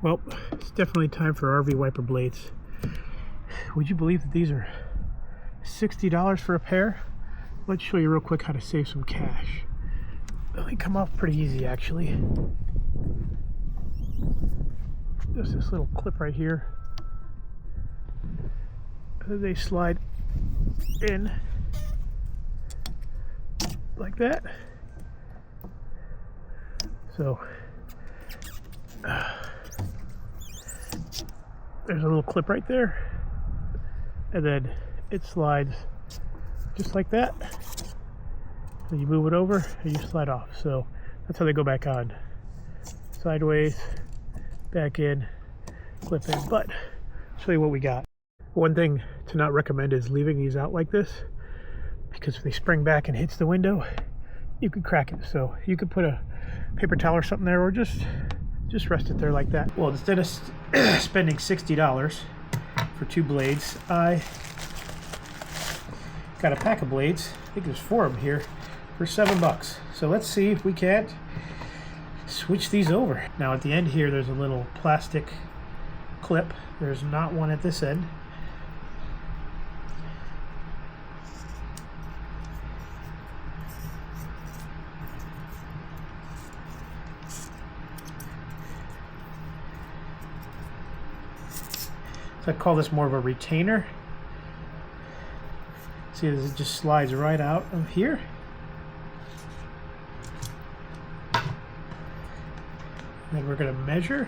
Well, it's definitely time for RV wiper blades. Would you believe that these are $60 for a pair? Let's show you real quick how to save some cash. They come off pretty easy, actually. There's this little clip right here. They slide in like that. So there's a little clip right there, and then it slides just like that. So you move it over and you slide off. So that's how they go back on. Sideways, back in, clip in. But I'll show you what we got. One thing to not recommend is leaving these out like this, because if they spring back and hits the window, you could crack it. So you could put a paper towel or something there, or just rest it there like that. Well, instead of spending $60 for 2 blades, I got a pack of blades. I think there's 4 of them here for $7. So let's see if we can't switch these over. Now at the end here, there's a little plastic clip. There's not one at this end. So I call this more of a retainer. See, it just slides right out of here. And then we're going to measure.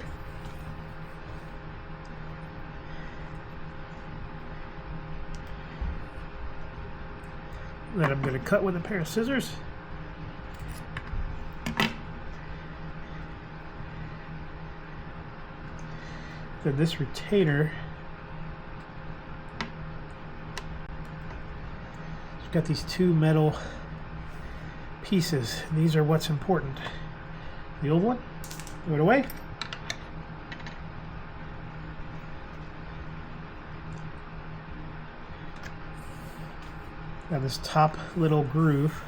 Then I'm going to cut with a pair of scissors. Then this retainer, it's got these 2 metal pieces. These are what's important. The old one, throw it away. Now this top little groove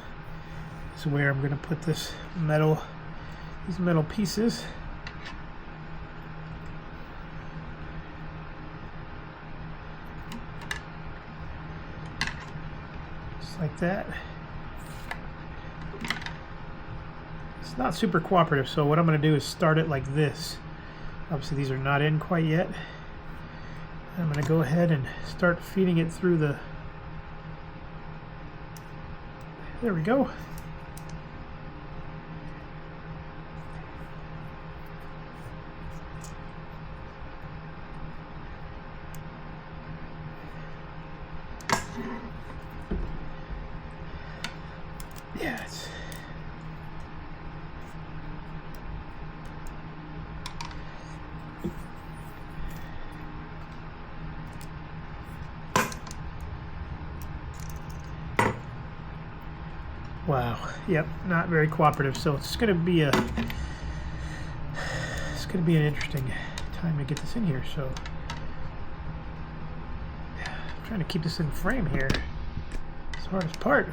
is where I'm going to put these metal pieces. Just like that. It's not super cooperative, so what I'm going to do is start it like this. Obviously these are not in quite yet. I'm going to go ahead and start feeding it through the... There we go. Yeah, it's... Wow. Yep, not very cooperative. So it's going to be an interesting time to get this in here. So I'm trying to keep this in frame here. It's the hardest part.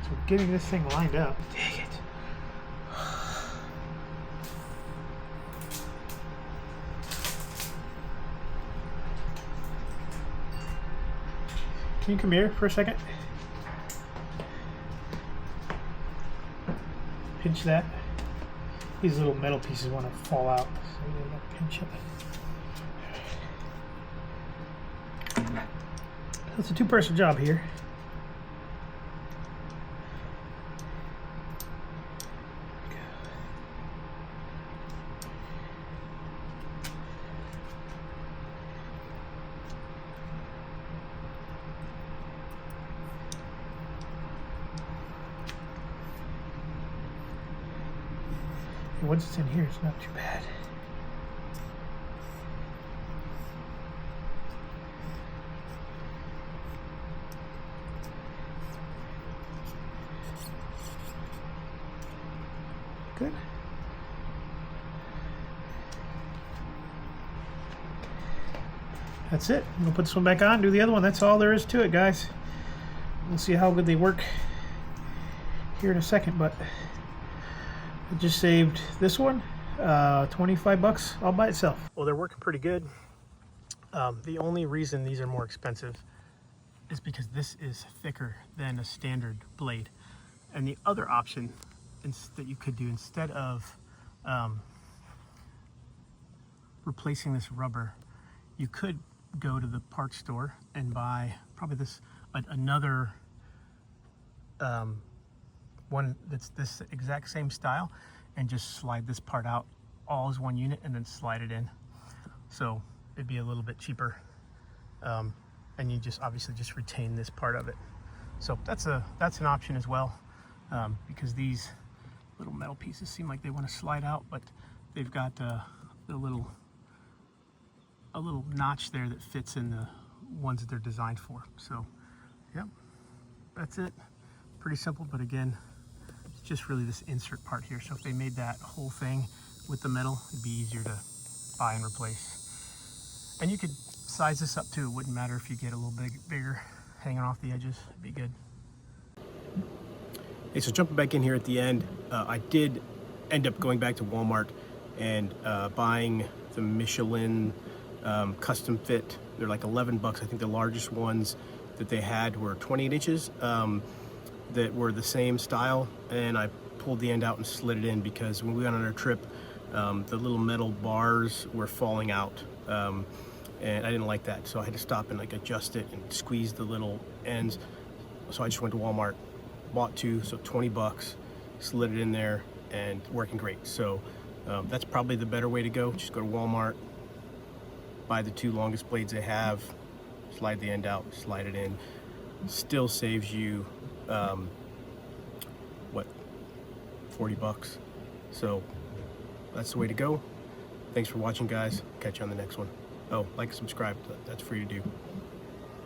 So getting this thing lined up. Dang it. Can you come here for a second? Pinch that. These little metal pieces want to fall out, so you gotta pinch it. So it's a 2-person job here. Once it's in here, it's not too bad. Good. That's it. I'm gonna put this one back on, do the other one. That's all there is to it, guys. We'll see how good they work here in a second, but I just saved this one $25 all by itself. Well, they're working pretty good. The only reason these are more expensive is because this is thicker than a standard blade. And the other option that you could do, instead of replacing this rubber, you could go to the parts store and buy probably another one that's this exact same style, and just slide this part out all as one unit and then slide it in. So it'd be a little bit cheaper, and you just obviously just retain this part of it. So that's an option as well, because these little metal pieces seem like they want to slide out, but they've got a little notch there that fits in the ones that they're designed for. So yeah, that's it. Pretty simple, but again, it's just really this insert part here. So if they made that whole thing with the metal, it'd be easier to buy and replace. And you could size this up too. It wouldn't matter if you get a little bigger hanging off the edges. It'd be good. Hey, so jumping back in here at the end, I did end up going back to Walmart and buying the Michelin custom fit. They're like 11 bucks. I think the largest ones that they had were 28 inches that were the same style, and I pulled the end out and slid it in because when we went on our trip, the little metal bars were falling out, and I didn't like that, so I had to stop and like adjust it and squeeze the little ends. So I just went to Walmart, bought two, so 20 bucks, slid it in there, and working great. So that's probably the better way to go. Just go to Walmart, buy the two longest blades they have, slide the end out, slide it in. Still saves you what, 40 bucks. So that's the way to go. Thanks for watching, guys. Catch you on the next one. Oh, like and subscribe, that's free to do.